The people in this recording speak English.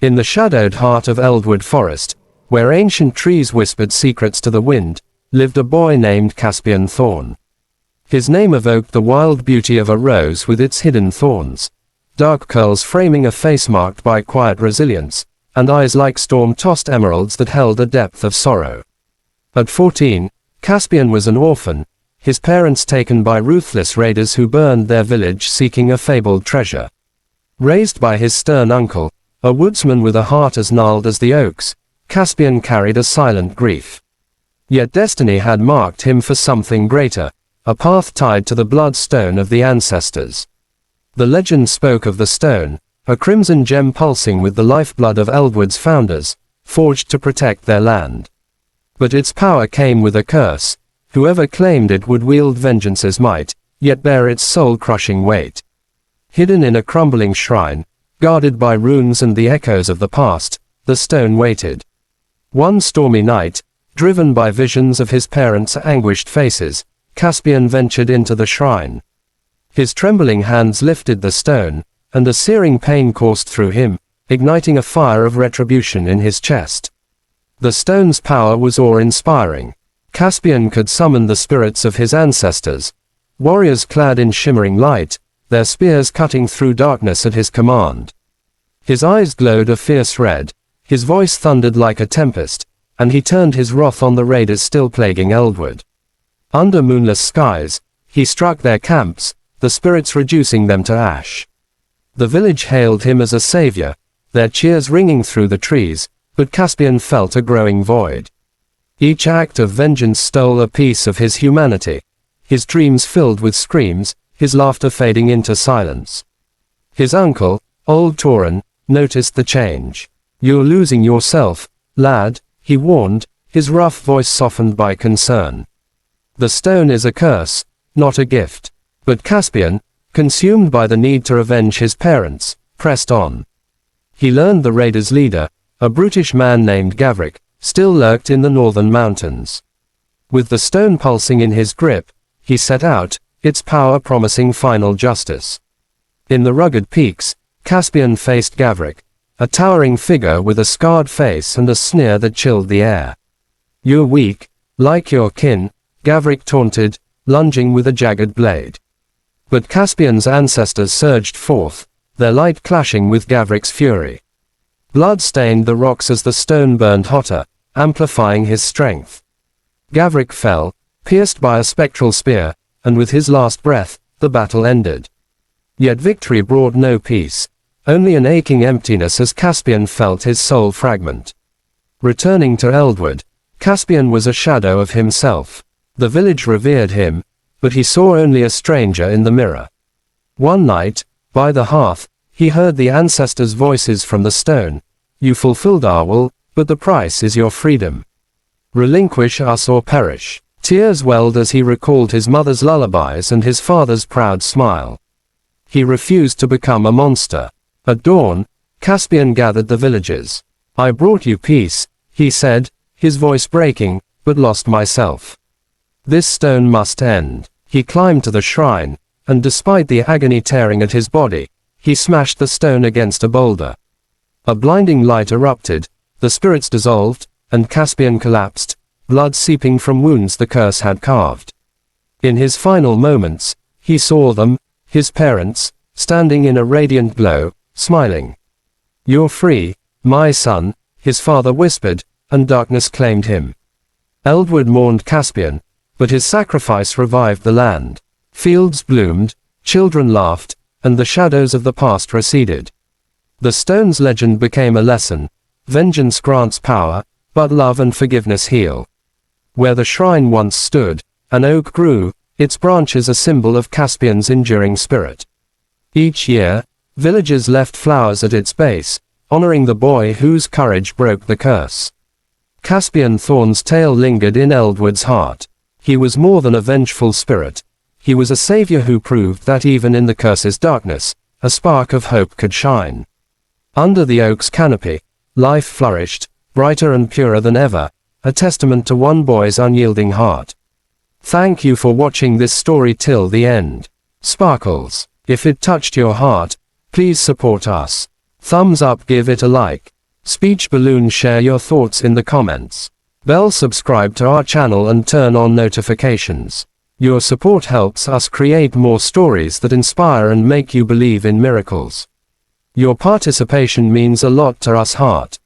In the shadowed heart of Eldwood Forest, where ancient trees whispered secrets to the wind, lived a boy named Caspian Thorn. His name evoked the wild beauty of a rose with its hidden thorns, dark curls framing a face marked by quiet resilience, and eyes like storm-tossed emeralds that held a depth of sorrow. At 14, Caspian was an orphan, his parents taken by ruthless raiders who burned their village seeking a fabled treasure. Raised by his stern uncle, a woodsman with a heart as gnarled as the oaks, Caspian carried a silent grief. Yet destiny had marked him for something greater, a path tied to the bloodstone of the ancestors. The legend spoke of the stone, a crimson gem pulsing with the lifeblood of Eldwood's founders, forged to protect their land. But its power came with a curse. Whoever claimed it would wield vengeance's might, yet bear its soul-crushing weight. Hidden in a crumbling shrine, guarded by runes and the echoes of the past, the stone waited. One stormy night, driven by visions of his parents' anguished faces, Caspian ventured into the shrine. His trembling hands lifted the stone, and a searing pain coursed through him, igniting a fire of retribution in his chest. The stone's power was awe-inspiring. Caspian could summon the spirits of his ancestors, warriors clad in shimmering light, their spears cutting through darkness at his command. His eyes glowed a fierce red, his voice thundered like a tempest, and he turned his wrath on the raiders still plaguing Eldwood. Under moonless skies, he struck their camps, the spirits reducing them to ash. The village hailed him as a savior, their cheers ringing through the trees, but Caspian felt a growing void. Each act of vengeance stole a piece of his humanity, his dreams filled with screams, his laughter fading into silence. His uncle, old Tauren, noticed the change. "You're losing yourself, lad," he warned, his rough voice softened by concern. "The stone is a curse, not a gift." But Caspian, consumed by the need to avenge his parents, pressed on. He learned the raiders' leader, a brutish man named Gavrik, still lurked in the northern mountains. With the stone pulsing in his grip, he set out, its power promising final justice. In the rugged peaks, Caspian faced Gavrik, a towering figure with a scarred face and a sneer that chilled the air. "You're weak, like your kin," Gavrik taunted, lunging with a jagged blade. But Caspian's ancestors surged forth, their light clashing with Gavrik's fury. Blood stained the rocks as the stone burned hotter, amplifying his strength. Gavrik fell, pierced by a spectral spear, and with his last breath, the battle ended. Yet victory brought no peace, only an aching emptiness as Caspian felt his soul fragment. Returning to Eldwood, Caspian was a shadow of himself. The village revered him, but he saw only a stranger in the mirror. One night, by the hearth, he heard the ancestors' voices from the stone. "You fulfilled our will, but the price is your freedom. Relinquish us or perish." Tears welled as he recalled his mother's lullabies and his father's proud smile. He refused to become a monster. At dawn, Caspian gathered the villagers. "I brought you peace," he said, his voice breaking, "but lost myself. This stone must end." He climbed to the shrine, and despite the agony tearing at his body, he smashed the stone against a boulder. A blinding light erupted, the spirits dissolved, and Caspian collapsed, blood seeping from wounds the curse had carved. In his final moments, he saw them, his parents, standing in a radiant glow, smiling. "You're free, my son," his father whispered, and darkness claimed him. Eldwood mourned Caspian, but his sacrifice revived the land. Fields bloomed, children laughed, and the shadows of the past receded. The stone's legend became a lesson. Vengeance grants power, but love and forgiveness heal. Where the shrine once stood, an oak grew, its branches a symbol of Caspian's enduring spirit. Each year, villagers left flowers at its base, honoring the boy whose courage broke the curse. Caspian Thorn's tale lingered in Eldwood's heart. He was more than a vengeful spirit. He was a savior who proved that even in the curse's darkness, a spark of hope could shine. Under the oak's canopy, life flourished, brighter and purer than ever, a testament to one boy's unyielding heart. Thank you for watching this story till the end. Sparkles, if it touched your heart, please support us. Thumbs up, give it a like. Speech balloon, share your thoughts in the comments. Bell, subscribe to our channel and turn on notifications. Your support helps us create more stories that inspire and make you believe in miracles. Your participation means a lot to us, heart.